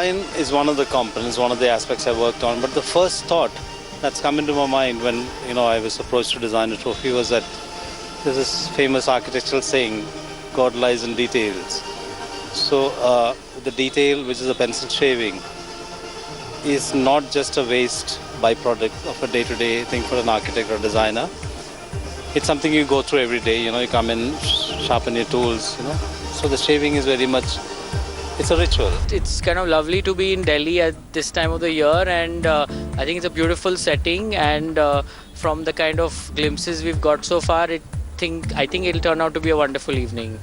design is one of the components, one of the aspects I worked on, but the first thought that's come into my mind when I was approached to design a trophy was that there's this famous architectural saying, God lies in details. So the detail, which is a pencil shaving, is not just a waste byproduct of a day-to-day thing for an architect or designer. It's something you go through every day, you come in, sharpen your tools, So the shaving is very much, it's a ritual. It's kind of lovely to be in Delhi at this time of the year, and I think it's a beautiful setting, and from the kind of glimpses we've got so far, I think it'll turn out to be a wonderful evening.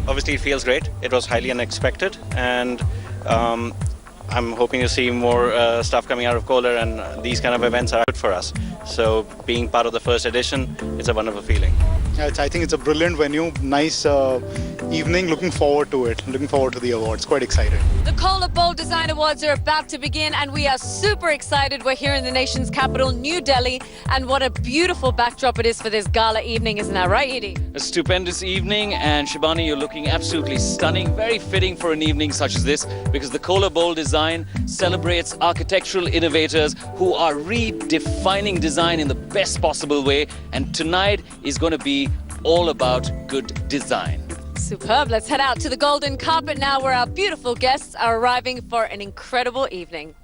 Obviously it feels great. It was highly unexpected, and I'm hoping to see more stuff coming out of Kohler, and these kind of events are good for us. So being part of the first edition, it's a wonderful feeling. I think it's a brilliant venue, nice evening, looking forward to it, looking forward to the awards, quite excited. The Kohler Bold Design Awards are about to begin, and we are super excited. We're here in the nation's capital, New Delhi, and what a beautiful backdrop it is for this gala evening, isn't that right, Edie? A stupendous evening, and Shibani, you're looking absolutely stunning, very fitting for an evening such as this, because the Kohler Bold Design celebrates architectural innovators who are redefining design in the best possible way, and tonight is going to be all about good design. Superb. Let's head out to the golden carpet now, where our beautiful guests are arriving for an incredible evening.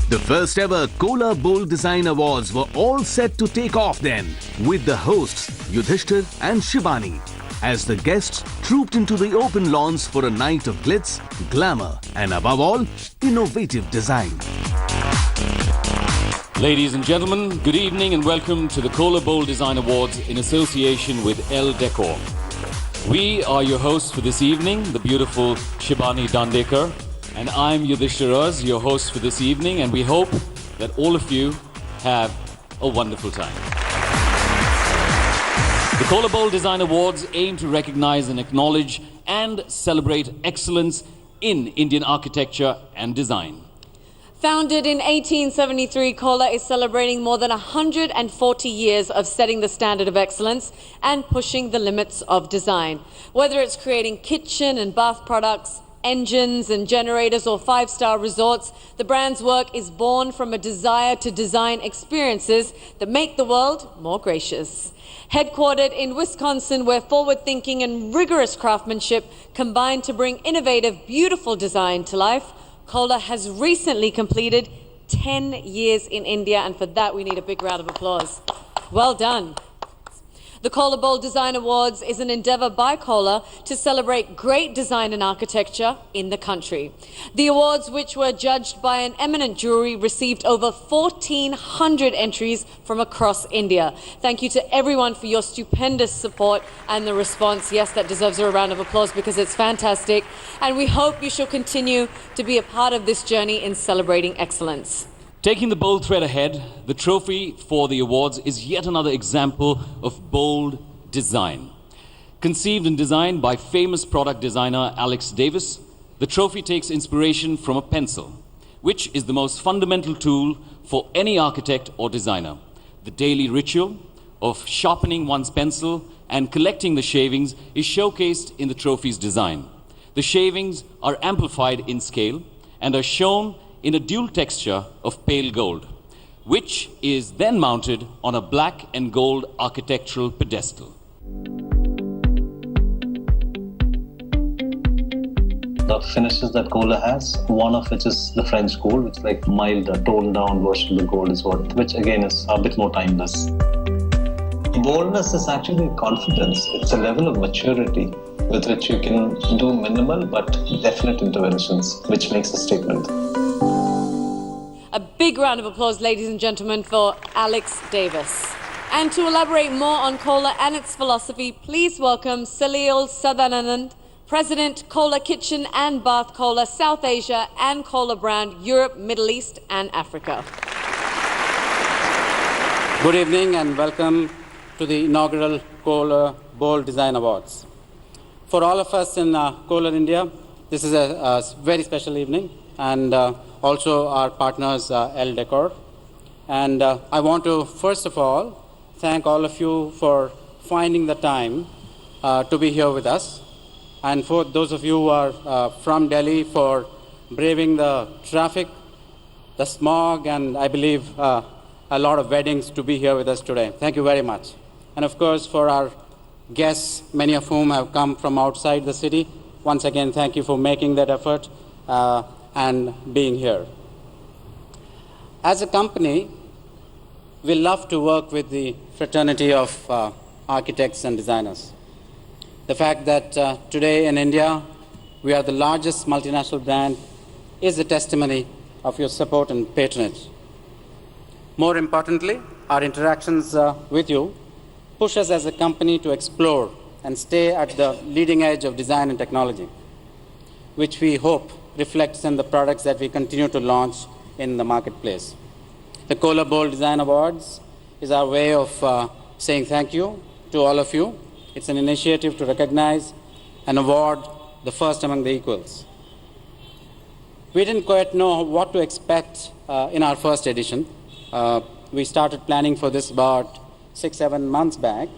The first ever Kohler Bold Design Awards were all set to take off then, with the hosts Yudhishthir and Shivani as the guests trooped into the open lawns for a night of glitz, glamour and above all, innovative design. Ladies and gentlemen, good evening and welcome to the Kohler Bold Design Awards in association with Elle Decor. We are your hosts for this evening, the beautiful Shibani Dandekar, and I'm Yudhishthir, your host for this evening, and we hope that all of you have a wonderful time. The Kohler Bold Design Awards aim to recognize and acknowledge and celebrate excellence in Indian architecture and design. Founded in 1873, Kohler is celebrating more than 140 years of setting the standard of excellence and pushing the limits of design. Whether it's creating kitchen and bath products, engines and generators, or five-star resorts, the brand's work is born from a desire to design experiences that make the world more gracious. Headquartered in Wisconsin, where forward-thinking and rigorous craftsmanship combine to bring innovative, beautiful design to life, Kohler has recently completed 10 years in India, and for that we need a big round of applause. Well done. The Kohler Bold Design Awards is an endeavor by Kohler to celebrate great design and architecture in the country. The awards, which were judged by an eminent jury, received over 1,400 entries from across India. Thank you to everyone for your stupendous support and the response. Yes, that deserves a round of applause because it's fantastic. And we hope you shall continue to be a part of this journey in celebrating excellence. Taking the bold thread ahead, the trophy for the awards is yet another example of bold design. Conceived and designed by famous product designer Alex Davis, the trophy takes inspiration from a pencil, which is the most fundamental tool for any architect or designer. The daily ritual of sharpening one's pencil and collecting the shavings is showcased in the trophy's design. The shavings are amplified in scale and are shown in a dual texture of pale gold, which is then mounted on a black and gold architectural pedestal. The finishes that Kohler has, one of which is the French gold, which is like mild, toned down version of the gold is which again is a bit more timeless. Boldness is actually confidence. It's a level of maturity with which you can do minimal but definite interventions, which makes a statement. A big round of applause, ladies and gentlemen, for Alex Davis. And to elaborate more on Kohler and its philosophy, please welcome Salil Sadanand, President, Kohler Kitchen and Bath Kohler, South Asia, and Kohler brand, Europe, Middle East, and Africa. Good evening and welcome to the inaugural Kohler Bold Design Awards. For all of us in Kohler, India, this is a very special evening, and also our partners, Elle Decor. And I want to, first of all, thank all of you for finding the time to be here with us. And for those of you who are from Delhi, for braving the traffic, the smog, and I believe a lot of weddings to be here with us today. Thank you very much. And of course, for our guests, many of whom have come from outside the city, once again, thank you for making that effort and being here. As a company, we love to work with the fraternity of architects and designers. The fact that today in India, we are the largest multinational brand is a testimony of your support and patronage. More importantly, our interactions with you push us as a company to explore and stay at the leading edge of design and technology, which we hope reflects in the products that we continue to launch in the marketplace. The Kohler Bold Design Awards is our way of saying thank you to all of you. It's an initiative to recognize and award the first among the equals. We didn't quite know what to expect in our first edition. We started planning for this about 6-7 months back.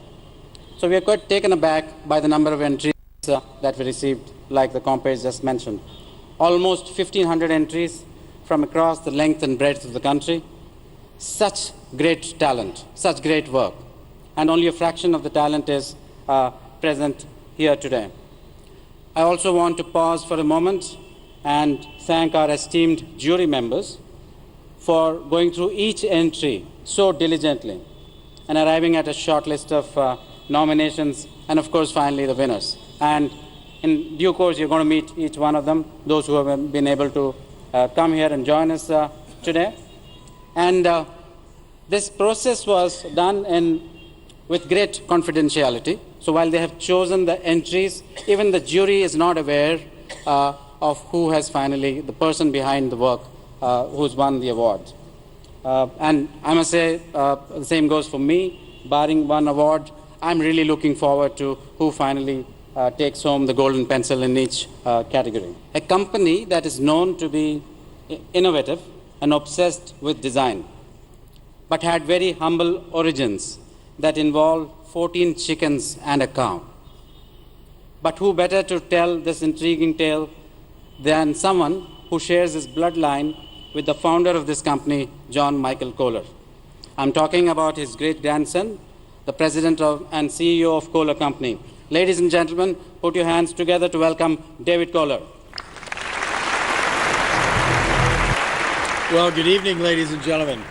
So we are quite taken aback by the number of entries that we received, like the compare just mentioned. Almost 1,500 entries from across the length and breadth of the country. Such great talent, such great work. And only a fraction of the talent is present here today. I also want to pause for a moment and thank our esteemed jury members for going through each entry so diligently and arriving at a short list of nominations and, of course, finally the winners. And in due course, you're going to meet each one of them, those who have been able to come here and join us today. And this process was done with great confidentiality. So while they have chosen the entries, even the jury is not aware of who has finally, the person behind the work, who's won the award. And I must say, the same goes for me. Barring one award, I'm really looking forward to who finally takes home the golden pencil in each category. A company that is known to be innovative and obsessed with design, but had very humble origins that involve 14 chickens and a cow. But who better to tell this intriguing tale than someone who shares his bloodline with the founder of this company, John Michael Kohler. I'm talking about his great-grandson, the president and CEO of Kohler Company. Ladies and gentlemen, put your hands together to welcome David Kohler. Well, good evening, ladies and gentlemen.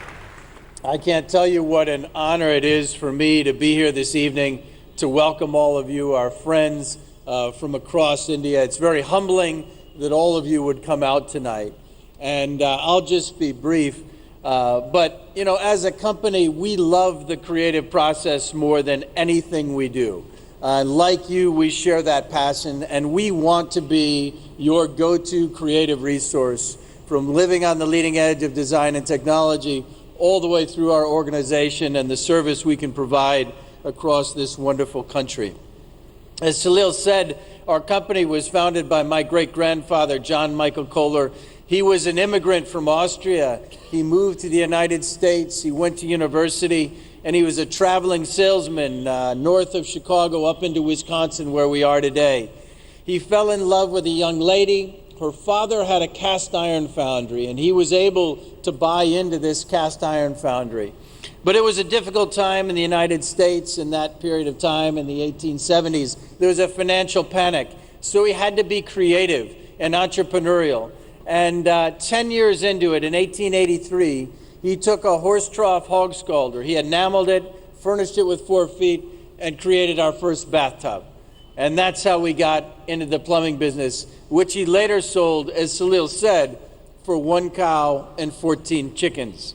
I can't tell you what an honor it is for me to be here this evening to welcome all of you, our friends from across India. It's very humbling that all of you would come out tonight. And I'll just be brief. But, you know, as a company, we love the creative process more than anything we do. Like you, we share that passion, and we want to be your go-to creative resource from living on the leading edge of design and technology all the way through our organization and the service we can provide across this wonderful country. As Salil said, our company was founded by my great-grandfather, John Michael Kohler. He was an immigrant from Austria. He moved to the United States. He went to university, and he was a traveling salesman north of Chicago up into Wisconsin, where we are today. He fell in love with a young lady. Her father had a cast iron foundry, and he was able to buy into this cast iron foundry. But it was a difficult time in the United States in that period of time in the 1870s. There was a financial panic, so he had to be creative and entrepreneurial. And 10 years into it, in 1883, he took a horse trough hog scalder. He enameled it, furnished it with 4 feet, and created our first bathtub. And that's how we got into the plumbing business, which he later sold, as Salil said, for 1 cow and 14 chickens.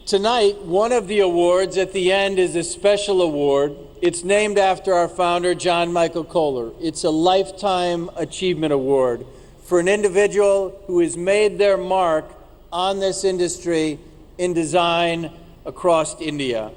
Tonight, one of the awards at the end is a special award. It's named after our founder, John Michael Kohler. It's a Lifetime Achievement Award for an individual who has made their mark on this industry in design across India.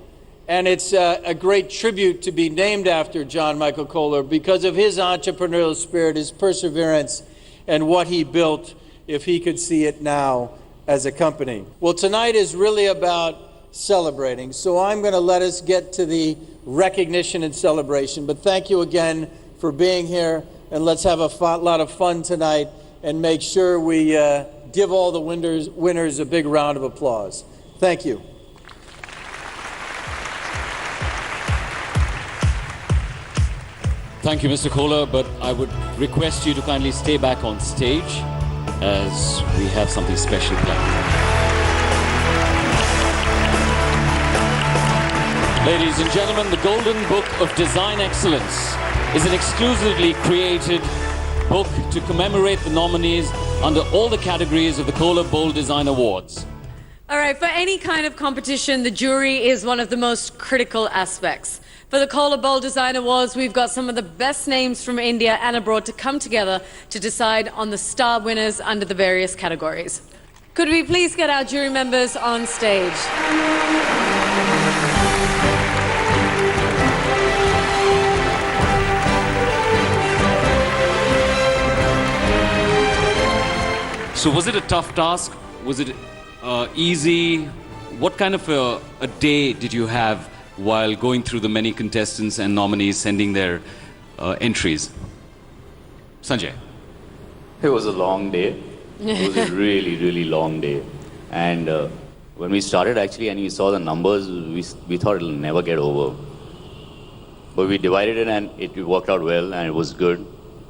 And it's a great tribute to be named after John Michael Kohler because of his entrepreneurial spirit, his perseverance, and what he built if he could see it now as a company. Well, tonight is really about celebrating. So I'm going to let us get to the recognition and celebration. But thank you again for being here, and let's have a lot of fun tonight and make sure we give all the winners a big round of applause. Thank you. Thank you, Mr. Kohler, but I would request you to kindly stay back on stage as we have something special planned. Ladies and gentlemen, the Golden Book of Design Excellence is an exclusively created book to commemorate the nominees under all the categories of the Kohler Bold Design Awards. All right, for any kind of competition, the jury is one of the most critical aspects. For the Kohler Bold Design Awards, we've got some of the best names from India and abroad to come together to decide on the star winners under the various categories. Could we please get our jury members on stage? So was it a tough task? Was it easy? What kind of a day did you have while going through the many contestants and nominees sending their entries? Sanjay. It was a long day. It was a really, really long day. And when we started actually and we saw the numbers, we thought it'll never get over. But we divided it and it worked out well and it was good.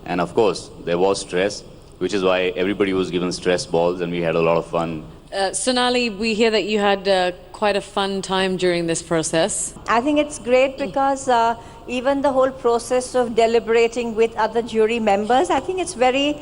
And of course, there was stress, which is why everybody was given stress balls and we had a lot of fun. Sonali, we hear that you had quite a fun time during this process. I think it's great because even the whole process of deliberating with other jury members, I think it's very,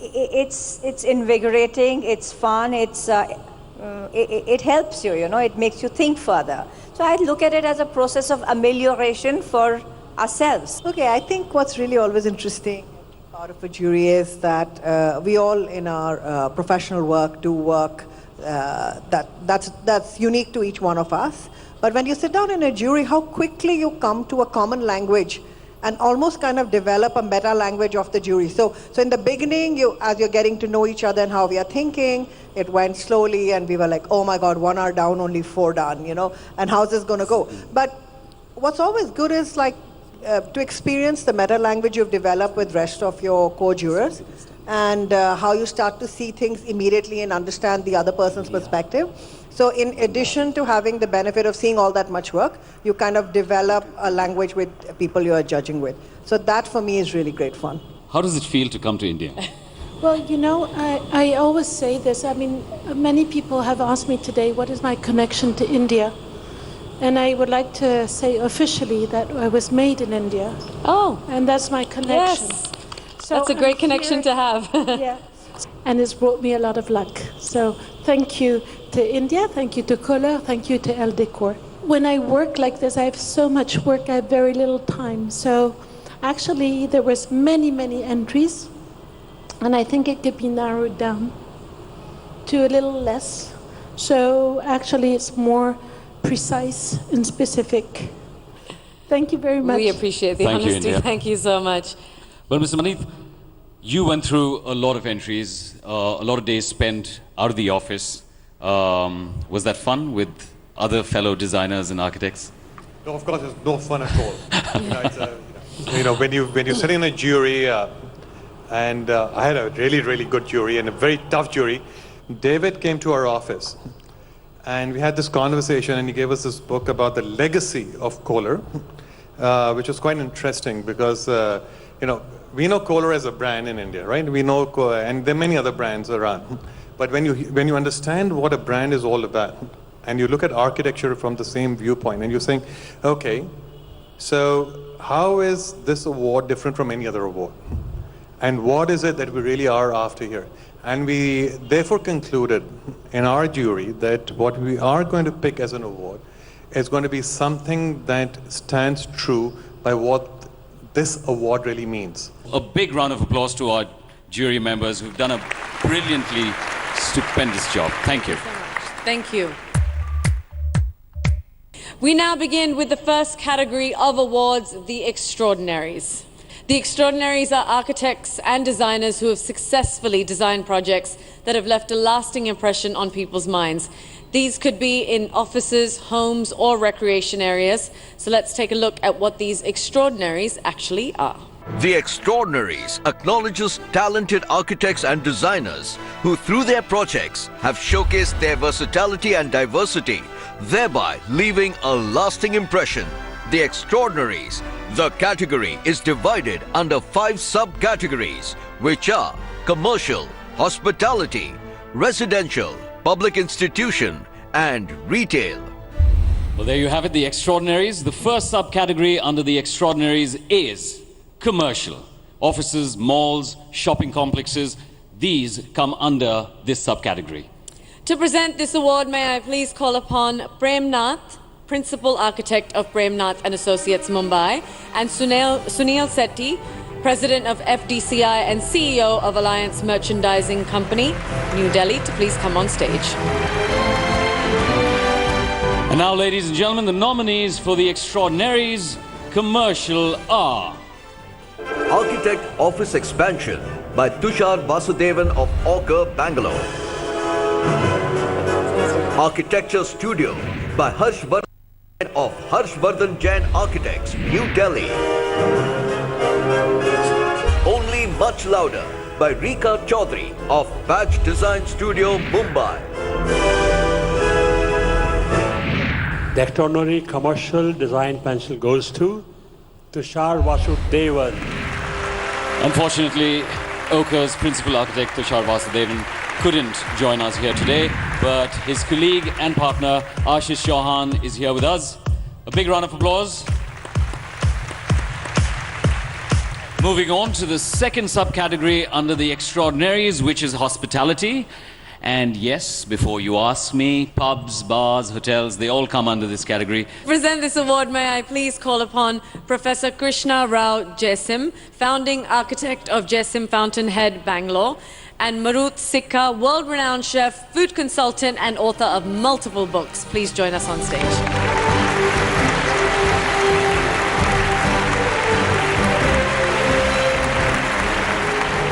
it's invigorating, it's fun, it helps you, you know, it makes you think further. So I look at it as a process of amelioration for ourselves. Okay, I think what's really always interesting part of a jury is that we all in our professional work do work that's unique to each one of us. But when you sit down in a jury, how quickly you come to a common language and almost kind of develop a meta language of the jury. So in the beginning, as you're getting to know each other and how we are thinking, it went slowly and we were like, oh my God, 1 hour down, only 4 done, you know, and how's this going to go? But what's always good is like to experience the meta language you've developed with rest of your co-jurors and how you start to see things immediately and understand the other person's perspective. So in addition to having the benefit of seeing all that much work, you kind of develop a language with people you are judging with. So that for me is really great fun. How does it feel to come to India? Well, you know, I always say this. I mean, many people have asked me today, what is my connection to India? And I would like to say officially that I was made in India. Oh. And that's my connection. Yes. So that's a great connection to have. Yeah. And it's brought me a lot of luck. So thank you to India, thank you to Kohler, thank you to El Decor. When I work like this, I have so much work, I have very little time. So actually there was many entries, and I think it could be narrowed down to a little less. So actually it's more precise and specific. Thank you very much. We appreciate the honesty. Thank you so much. Well, Mr. Manith, you went through a lot of entries, a lot of days spent out of the office. Was that fun with other fellow designers and architects? No, of course, it's no fun at all. You know, when you sit in a jury, and I had a really good jury and a very tough jury. David came to our office, and we had this conversation, and he gave us this book about the legacy of Kohler, which was quite interesting because you know, we know Kohler as a brand in India, right? We know, and there are many other brands around. But when you understand what a brand is all about, and you look at architecture from the same viewpoint, and you're saying, okay, so how is this award different from any other award? And what is it that we really are after here? And we therefore concluded in our jury that what we are going to pick as an award is going to be something that stands true by what this award really means. A big round of applause to our jury members who've done a brilliantly stupendous job. Thank you. Thank you. We now begin with the first category of awards, the Extraordinaries. The Extraordinaries are architects and designers who have successfully designed projects that have left a lasting impression on people's minds. These could be in offices, homes, or recreation areas. So let's take a look at what these extraordinaries actually are. The Extraordinaries acknowledges talented architects and designers who through their projects have showcased their versatility and diversity, thereby leaving a lasting impression. The Extraordinaries. The category is divided under 5 subcategories, which are commercial, hospitality, residential, public institution, and retail. Well, there you have it, the Extraordinaries. The first subcategory under the Extraordinaries is commercial. Offices, malls, shopping complexes, these come under this subcategory. To present this award, may I please call upon Prem Nath, Principal Architect of Prem Nath and Associates Mumbai, and Sunil Shetty, President of FDCI and CEO of Alliance Merchandising Company, New Delhi, to please come on stage. And now, ladies and gentlemen, the nominees for the Extraordinaries Commercial are Architect Office Expansion by Tushar Vasudevan of Ochre, Bangalore. Architecture Studio by Harshvardhan of Harshvardhan Jain Architects, New Delhi. Only Much Louder by RIKA Chaudhary of Badge Design Studio, Mumbai. The Extraordinary Commercial Design Pencil goes to Tushar Vasudevan. Unfortunately, Ochre's principal architect Tushar Vasudevan couldn't join us here today, but his colleague and partner Ashish Chauhan is here with us. A big round of applause. Moving on to the second subcategory under the Extraordinaries, which is hospitality. And yes, before you ask me, pubs, bars, hotels, they all come under this category. To present this award, may I please call upon Professor Krishna Rao Jaisim, Founding Architect of Jaisim Fountainhead, Bangalore, and Marut Sikka, world-renowned chef, food consultant, and author of multiple books. Please join us on stage.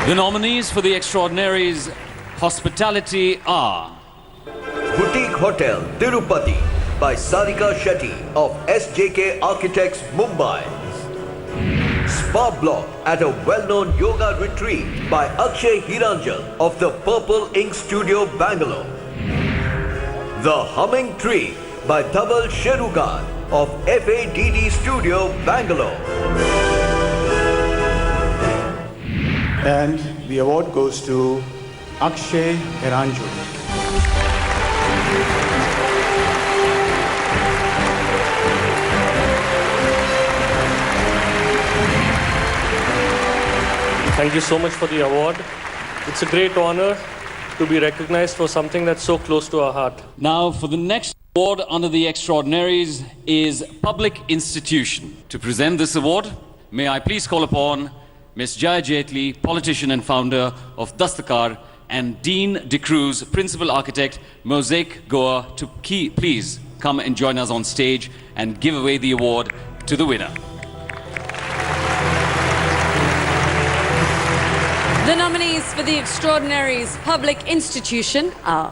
The nominees for the Extraordinaries Hospitality are Boutique Hotel, Tirupati by Sarika Shetty of SJK Architects, Mumbai. Spa Block at a well-known yoga retreat by Akshay Hiranjal of the Purple Ink Studio, Bangalore. The Humming Tree by Dhaval Sherugar of FADD Studio, Bangalore. And the award goes to Akshay Hiranjal. Thank you so much for the award. It's a great honor to be recognized for something that's so close to our heart. Now, for the next award under the Extraordinaries is Public Institution. To present this award, may I please call upon Ms. Jaya Jaitley, politician and founder of Dastakar, and Dean De Cruz, Principal Architect, Mosaic Goa, to please come and join us on stage and give away the award to the winner. The nominees for the Extraordinaries Public Institution are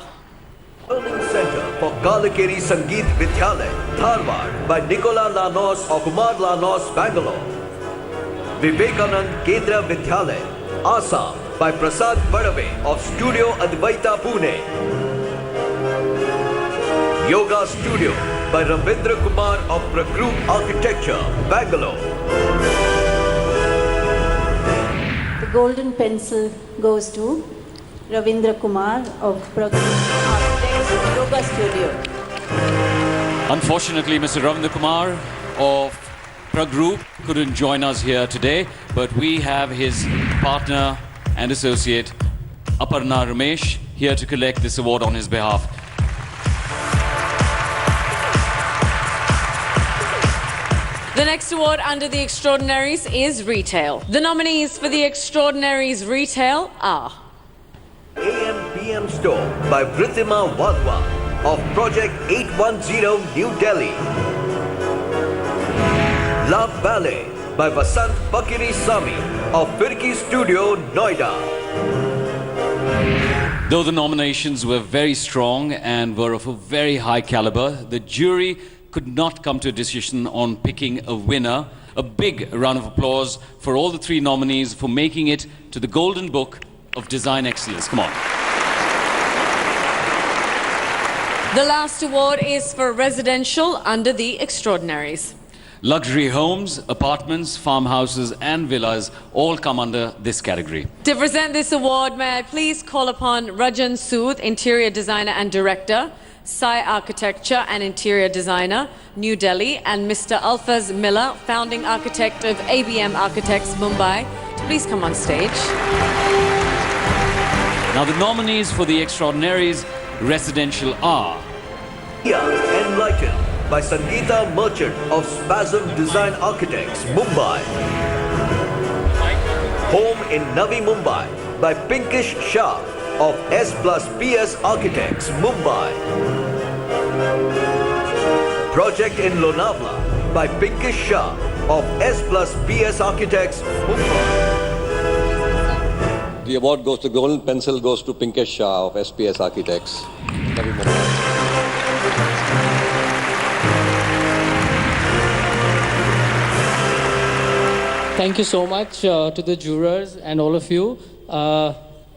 Learning Center for Kalakeri Sangeet Vidyalaya, Dharwad by Nicola Lanos of Kumar Lanos, Bangalore. Vivekanand Kendra Vidyalaya, Assam by Prasad Badave of Studio Advaita, Pune. Yoga Studio by Ravindra Kumar of Pragroup Architecture, Bangalore. The golden pencil goes to Ravindra Kumar of Pragroup Architects Yoga Studio. Unfortunately, Mr. Ravindra Kumar of Pragroup couldn't join us here today, but we have his partner and associate Aparna Ramesh here to collect this award on his behalf. The next award under the Extraordinaries is Retail. The nominees for the Extraordinaries Retail are AM/PM Store by Vritima Wadhwa of Project 810, New Delhi. Love Ballet by Vasant Pakiri Sami of Firki Studio, Noida. Though the nominations were very strong and were of a very high caliber, the jury could not come to a decision on picking a winner. A big round of applause for all the three nominees for making it to the Golden Book of Design Excellence. Come on. The last award is for residential under the extraordinaries. Luxury homes, apartments, farmhouses and villas all come under this category. To present this award, may I please call upon Rajan Sood, Interior Designer and Director, Sai Architecture and Interior Designer, New Delhi, and Mr. Alfaz Miller, Founding Architect of ABM Architects, Mumbai, to please come on stage. Now the nominees for the extraordinaries residential are Enlightened by Sangeeta Merchant of Spasm Design Architects, Mumbai. Home in Navi Mumbai by Pinkish Shah of S+PS Architects, Mumbai. Project in Lonavala by Pinkish Shah of S+PS Architects, Mumbai. The award goes to Golden Pencil goes to Pinkish Shah of SPS Architects, Navi Mumbai. Thank you so much to the jurors and all of you.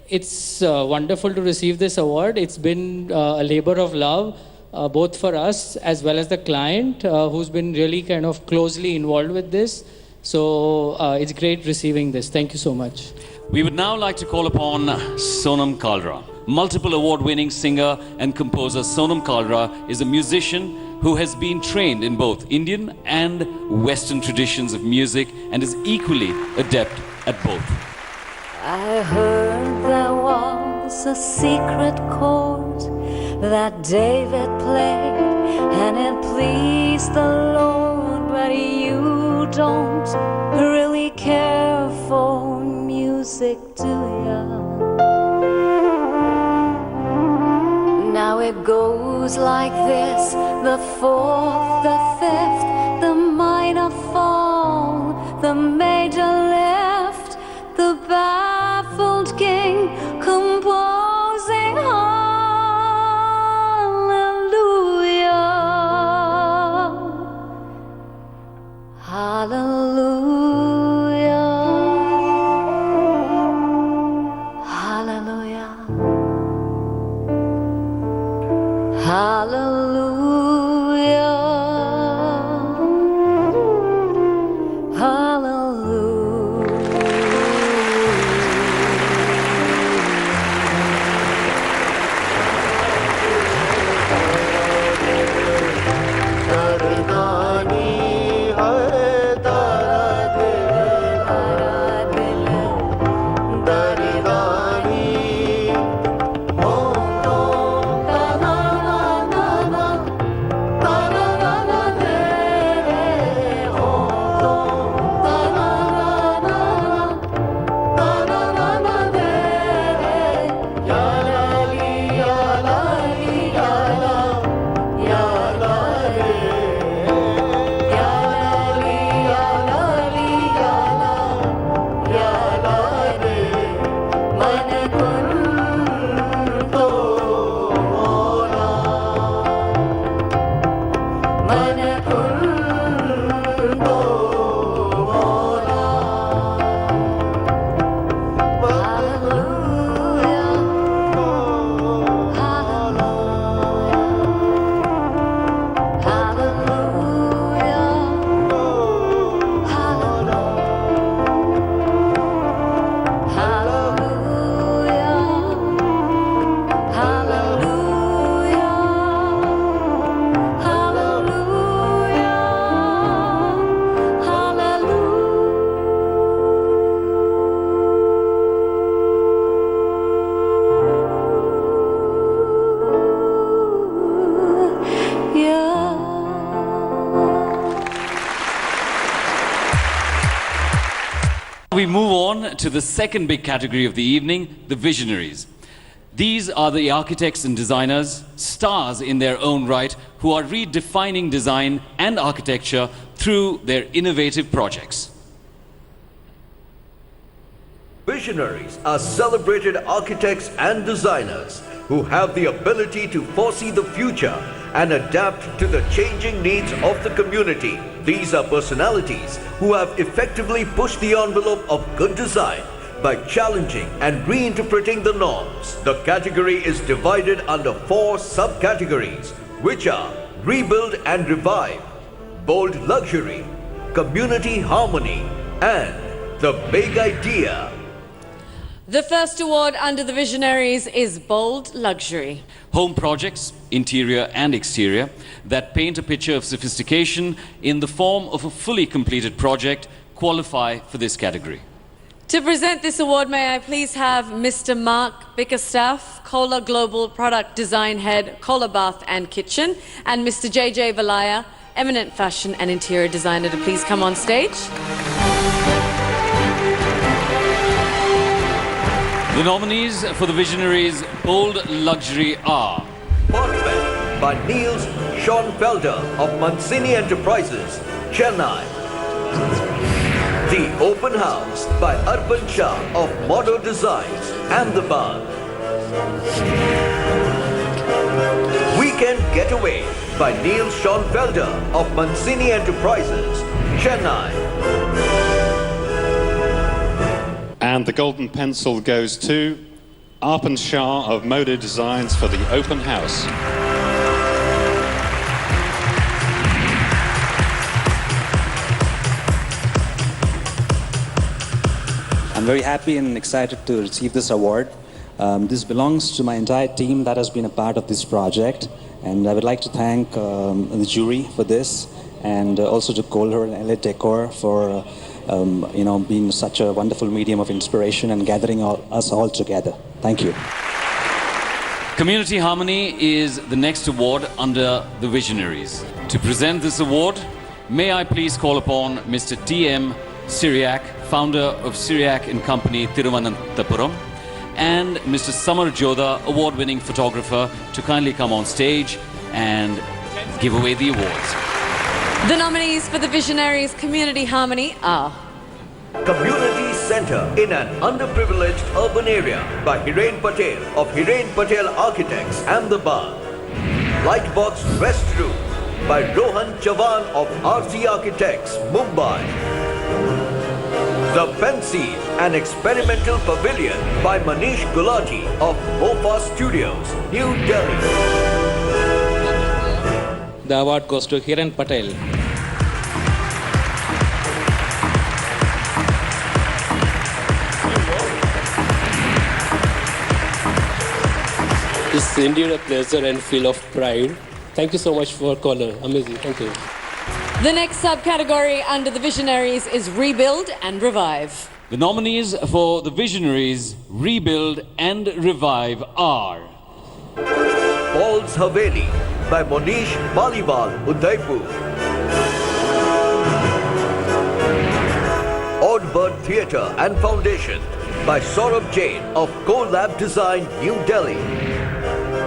It's wonderful to receive this award. It's been a labor of love, both for us as well as the client, who's been really kind of closely involved with this. So it's great receiving this. Thank you so much. We would now like to call upon Sonam Kalra. Multiple award-winning singer and composer Sonam Kalra is a musician who has been trained in both Indian and Western traditions of music and is equally adept at both. I heard there was a secret chord that David played and it pleased the Lord, but you don't really care for music, do ya? Now it goes like this: the fourth, the fifth, the minor fall, the major lift, the baffled king composing hallelujah, hallelujah, hallelujah, hallelujah, We move on to the second big category of the evening, the visionaries. These are the architects and designers, stars in their own right, who are redefining design and architecture through their innovative projects. Visionaries are celebrated architects and designers who have the ability to foresee the future and adapt to the changing needs of the community. These are personalities who have effectively pushed the envelope of good design by challenging and reinterpreting the norms. The category is divided under 4 subcategories, which are Rebuild and Revive, Bold Luxury, Community Harmony, and The Big Idea. The first award under the Visionaries is Bold Luxury. Home projects, interior and exterior, that paint a picture of sophistication in the form of a fully completed project qualify for this category. To present this award, may I please have Mr. Mark Bickerstaff, Kohler Global Product Design Head, Kohler Bath and Kitchen, and Mr. JJ Valaya, eminent fashion and interior designer, to please come on stage. The nominees for the Visionaries Bold Luxury are Portrait by NIELS SCHOENFELDER of Mancini Enterprises, Chennai. The Open House by Arpan Shah of Modo Designs, Ahmedabad. Weekend Getaway by NIELS SCHOENFELDER of Mancini Enterprises, Chennai. And the golden pencil goes to Arpan Shah of Modo Designs for the Open House. I'm very happy and excited to receive this award. This belongs to my entire team that has been a part of this project, and I would like to thank the jury for this, and also to Kohler and LA Decor for being such a wonderful medium of inspiration and gathering us all together. Thank you. Community Harmony is the next award under the Visionaries. To present this award, may I please call upon Mr. T.M. Syriac, founder of Syriac & Company, Thiruvananthapuram, and Mr. Samar Jodha, award-winning photographer, to kindly come on stage and give away the awards. The nominees for the Visionaries Community Harmony are Community Center in an underprivileged urban area by Hiren Patel of Hiren Patel Architects, Ahmedabad. Lightbox Restroom by Rohan Chavan of RC Architects, Mumbai. The Fancy, an experimental pavilion by Manish Gulati of Mofa Studios, New Delhi. The award goes to Hiren Patel. It's indeed a pleasure and feel of pride. Thank you so much for Kohler. Amazing. Thank you. The next subcategory under the Visionaries is Rebuild and Revive. The nominees for the Visionaries Rebuild and Revive are Paul's Haveli by Monish Maliwal, Udaipur. Odd Bird Theatre and Foundation by Saurabh Jain of CoLab Design, New Delhi.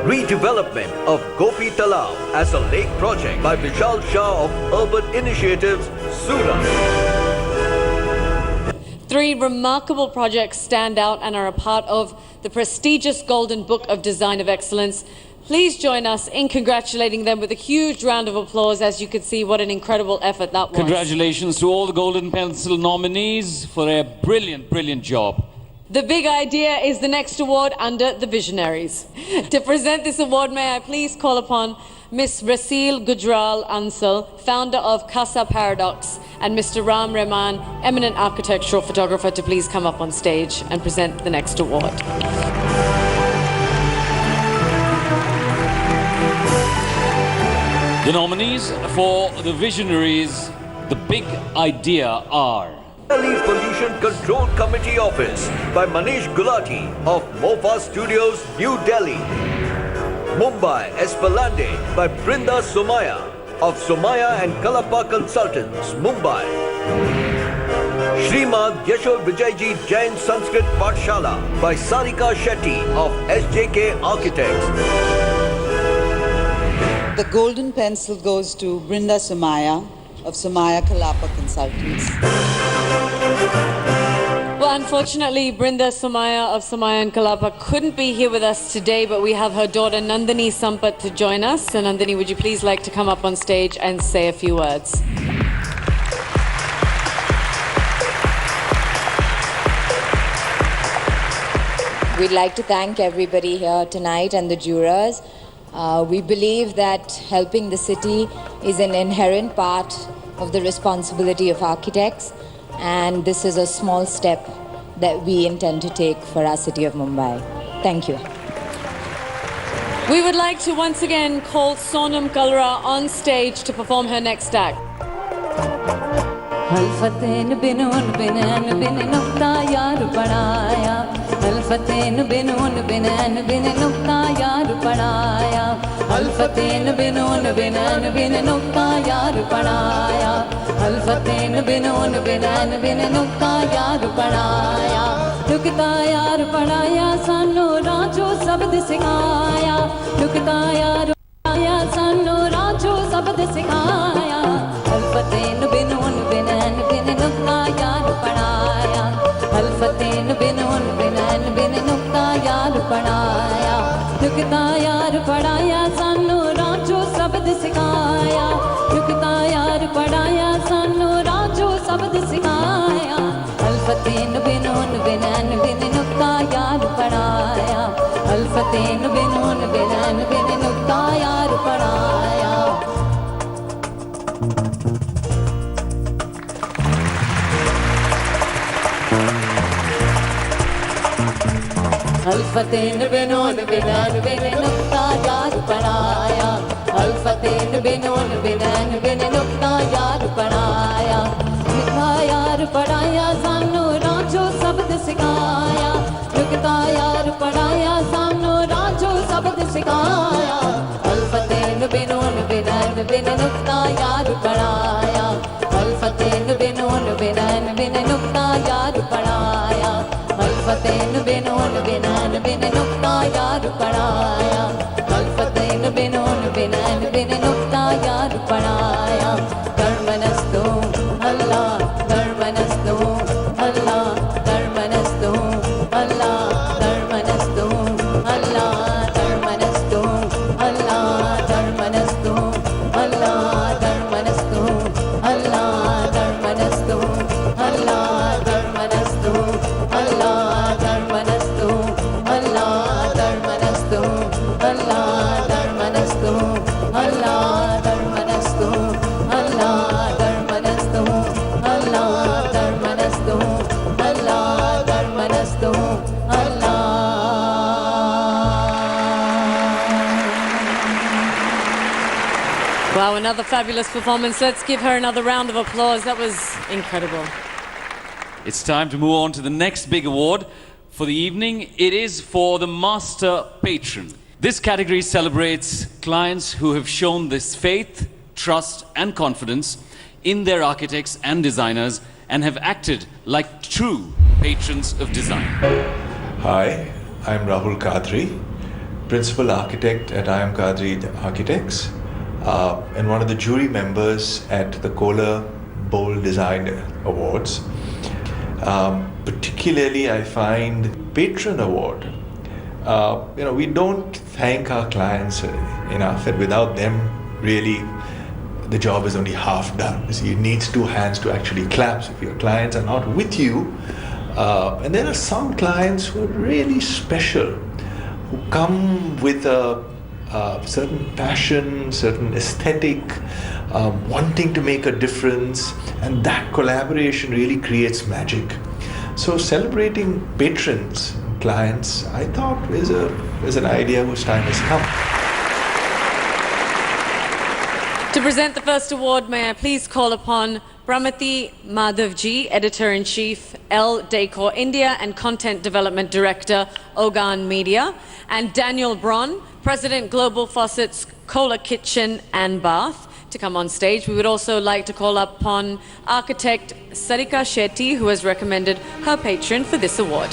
Redevelopment of Gopi Talab as a lake project by Vishal Shah of Urban Initiatives, Surat. 3 remarkable projects stand out and are a part of the prestigious Golden Book of Design of Excellence. Please join us in congratulating them with a huge round of applause. As you can see, what an incredible effort that was. Congratulations to all the Golden Pencil nominees for a brilliant, brilliant job. The Big Idea is the next award under the Visionaries. To present this award, may I please call upon Miss Rasil Gujral Ansal, founder of Casa Paradox, and Mr. Ram Rahman, eminent architectural photographer, to please come up on stage and present the next award. The nominees for the Visionaries, The Big Idea, are Delhi Pollution Control Committee Office by Manish Gulati of Mofa Studios, New Delhi. Mumbai Esplanade by Brinda Somaya of Somaya and Kalapa Consultants, Mumbai. Srimad Yashod Vijayji Jain Sanskrit Pathshala by Sarika Shetty of SJK Architects. The golden pencil goes to Brinda Somaya of Somaya Kalapa Consultants. Well, unfortunately, Brinda Somaya of Somaya and Kalapa couldn't be here with us today, but we have her daughter Nandini Sampat to join us. So Nandini, would you please like to come up on stage and say a few words? We'd like to thank everybody here tonight and the jurors. We believe that helping the city is an inherent part of the responsibility of architects, and this is a small step that we intend to take for our city of Mumbai. Thank you. We would like to once again call Sonam Kalra on stage to perform her next act. हल्फतेन बिनून बिनैन बिन नुक्ता यार पढ़ाया हल्फतेन बिनून बिनैन बिन नुक्ता यार पढ़ाया हल्फतेन बिनून बिनैन बिन नुक्ता यार पढ़ाया हल्फतेन बिनून बिनैन बिन नुक्ता यार पढ़ाया नुक्ता यार पढ़ाया सानू राजो शब्द सिखाया नुक्ता यार पढ़ाया सानू राजो शब्द सिखाया हल्फतेन बिनून बिनैन बिन नुक्ता यार पढ़ाया हल्फतेन बिनून बिनैन बिन नुक्ता यार पढ़ाया नुक्ता यार पढ़ाया सानू राजो शब्द सिखाया नुक्ता यार पढ़ाया सानू राजो शब्द सिखाया हल्फतेन बिनून बिनैन बिन नुक्ता यार पढ़ाया हल्फतेन बिनून बिनैन बिन नुक्ता यार पढ़ाया हल्फतेन बिनून बिनैन बिन नुक्ता यार पढ़ाया हल्फतेन बिनून बिनैन बिन नुक्ता यार पढ़ाया नुक्ता यार पढ़ाया सानू राजो शब्द सिखाया नुक्ता यार पढ़ाया सानू राजो शब्द सिखाया हल्फतेन बिनून बिनैन बिन नुक्ता यार पढ़ाया हल्फतेन बिनून बिनैन बिन नुक्ता यार पढ़ाया हल्फतेन बिनून बिनैन बिन नुक्ता यार पढ़ाया हल्फतेन बिनून बिनैन बिन नुक्ता यार पढ़ाया कर्मणस्तु अल्लाह कर्मणस्तु अल्लाह कर्मणस्तु अल्लाह कर्मणस्तु अल्लाह कर्मणस्तु अल्लाह कर्मणस्तु अल्लाह कर्मणस्तु अल्लाह कर्मणस्तु अल्लाह कर्मणस्तु अल्लाह कर्मणस्तु अल्लाह कर्मणस्तु अल्लाह कर्मणस्तु अल्लाह कर्मणस्तु अल्लाह कर्मणस्तु अल्लाह कर्मणस्तु अल्लाह कर्मणस्तु अल्लाह Wow, another fabulous performance. Let's give her another round of applause. That was incredible. It's time to move on to the next big award for the evening. It is for the Master Patron. This category celebrates clients who have shown this faith, trust and confidence in their architects and designers and have acted like true patrons of design. Hi, I'm Rahul Kadri, Principal Architect at IM Kadri Architects, and one of the jury members at the Kohler Bold Design Awards. Particularly, I find Patron Award. We don't thank our clients enough, and without them, really, the job is only half done. You see, it needs two hands to actually clap. So if your clients are not with you, and there are some clients who are really special, who come with a certain passion, certain aesthetic, wanting to make a difference, and that collaboration really creates magic. So celebrating patrons, clients, I thought is an idea whose time has come. To present the first award, may I please call upon Pramati Madhavji, Editor-in-Chief, L Decor India and Content Development Director, Ogan Media, and Daniel Braun, President Global Faucets, Kohler Kitchen and Bath, to come on stage. We would also like to call upon architect SARIKA SHETTY, who has recommended her patron for this award.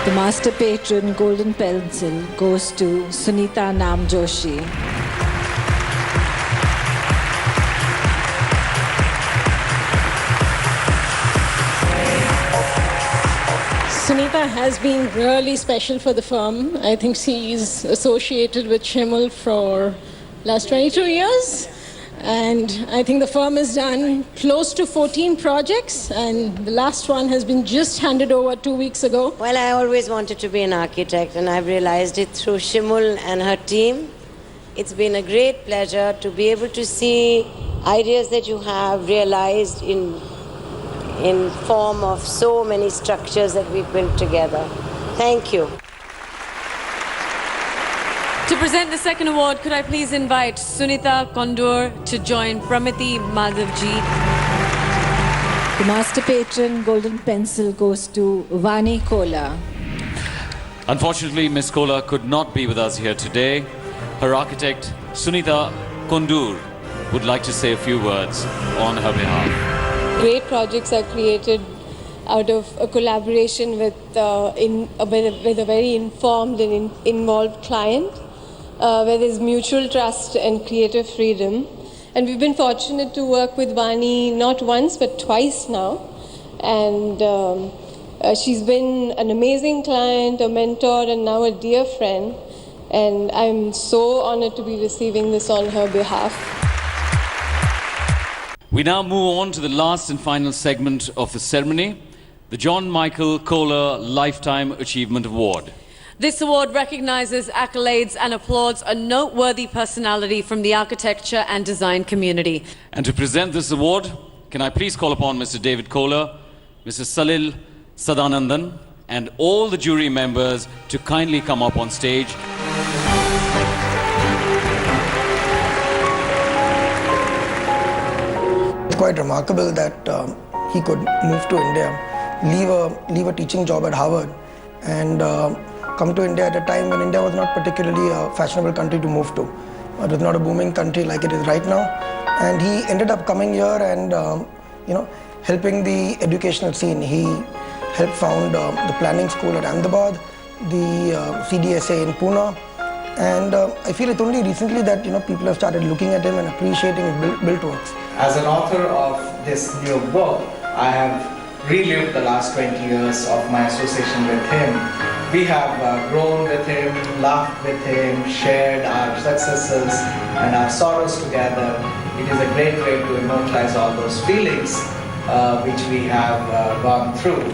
The Master Patron Golden Pencil goes to Sunita Nam Joshi. Sunita has been really special for the firm. I think she is associated with Schimmel for last 22 years. And I think the firm has done close to 14 projects, and the last one has been just handed over 2 weeks ago. Well, I always wanted to be an architect, and I've realized it through Schimmel and her team. It's been a great pleasure to be able to see ideas that you have realized in form of so many structures that we've built together. Thank you. To present the second award, could I please invite Sunita Kondur to join Pramiti Madhavji. The master patron golden pencil goes to Vani Kohler. Unfortunately, Miss Kohler could not be with us here today. Her architect, Sunita Kondur, would like to say a few words on her behalf. Great projects are created out of a collaboration with a very informed and involved client, where there's mutual trust and creative freedom. And we've been fortunate to work with Vani not once but twice now. And she's been an amazing client, a mentor, and now a dear friend. And I'm so honored to be receiving this on her behalf. We now move on to the last and final segment of the ceremony, the John Michael Kohler Lifetime Achievement Award. This award recognizes accolades and applauds a noteworthy personality from the architecture and design community. And to present this award, can I please call upon Mr. David Kohler, Mr. Salil Sadanandan, and all the jury members to kindly come up on stage. It's quite remarkable that he could move to India, leave a teaching job at Harvard, and come to India at a time when India was not particularly a fashionable country to move to. It was not a booming country like it is right now. And he ended up coming here and helping the educational scene. He helped found the planning school at Ahmedabad, the CDSA in Pune. And I feel it's only recently that people have started looking at him and appreciating his built works. As an author of this new book, I have relived the last 20 years of my association with him. We have grown with him, laughed with him, shared our successes and our sorrows together. It is a great way to immortalize all those feelings which we have gone through.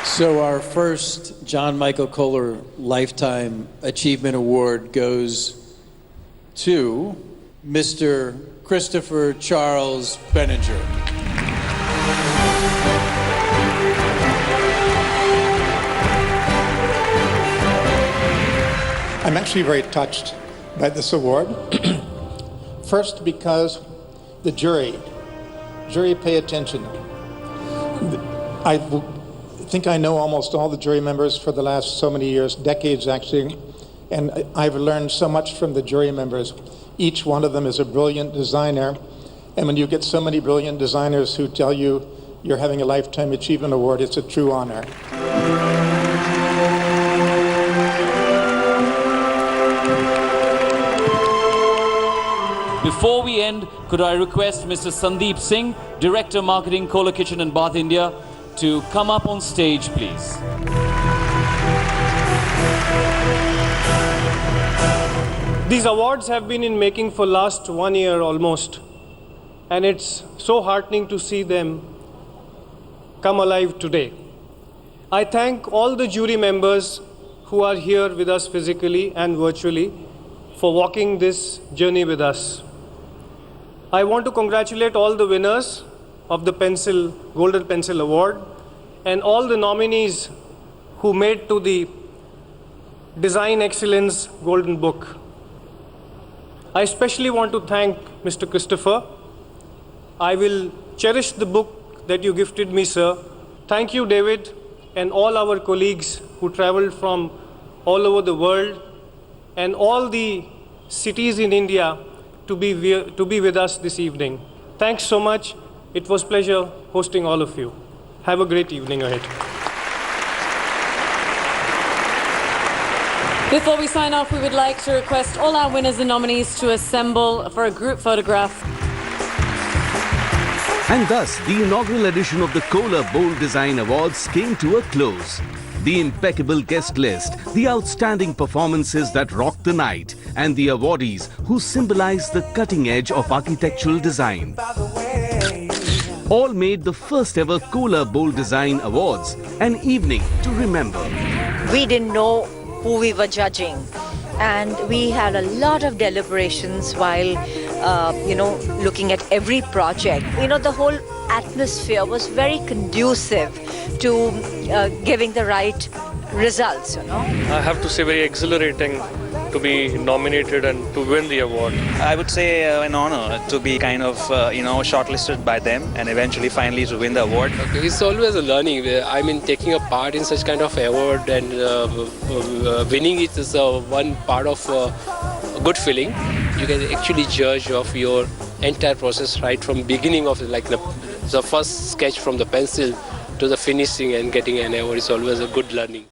So our first John Michael Kohler Lifetime Achievement Award goes to Mr. Christopher Charles Benninger. I'm actually very touched by this award. First, because the jury pay attention. I think I know almost all the jury members for the last so many years, decades actually, and I've learned so much from the jury members. Each one of them is a brilliant designer, and when you get so many brilliant designers who tell you you're having a Lifetime Achievement Award, it's a true honor. Before we end, could I request Mr. Sandeep Singh, Director Marketing, Kohler Kitchen and Bath India, to come up on stage, please. These awards have been in making for last 1 year almost, and it's so heartening to see them come alive today. I thank all the jury members who are here with us physically and virtually for walking this journey with us. I want to congratulate all the winners of the Golden Pencil Award and all the nominees who made to the Design Excellence Golden Book. I especially want to thank Mr. Christopher. I will cherish the book that you gifted me, sir. Thank you, David, and all our colleagues who traveled from all over the world and all the cities in India to be with us this evening. Thanks so much. It was a pleasure hosting all of you. Have a great evening ahead. Before we sign off, we would like to request all our winners and nominees to assemble for a group photograph. And thus, the inaugural edition of the Kohler Bold Design Awards came to a close. The impeccable guest list, the outstanding performances that rocked the night, and the awardees who symbolize the cutting edge of architectural design. All made the first ever Kohler Bold Design Awards an evening to remember. We didn't know who we were judging, and we had a lot of deliberations while looking at every project. The whole atmosphere was very conducive to giving the right results. I have to say, very exhilarating to be nominated and to win the award. I would say an honor to be kind of shortlisted by them and eventually finally to win the award. Okay, it's always a learning. I mean, taking a part in such kind of award and winning it is one part of a good feeling. You can actually judge of your entire process right from beginning of the first sketch from the pencil to the finishing and getting an award is always a good learning.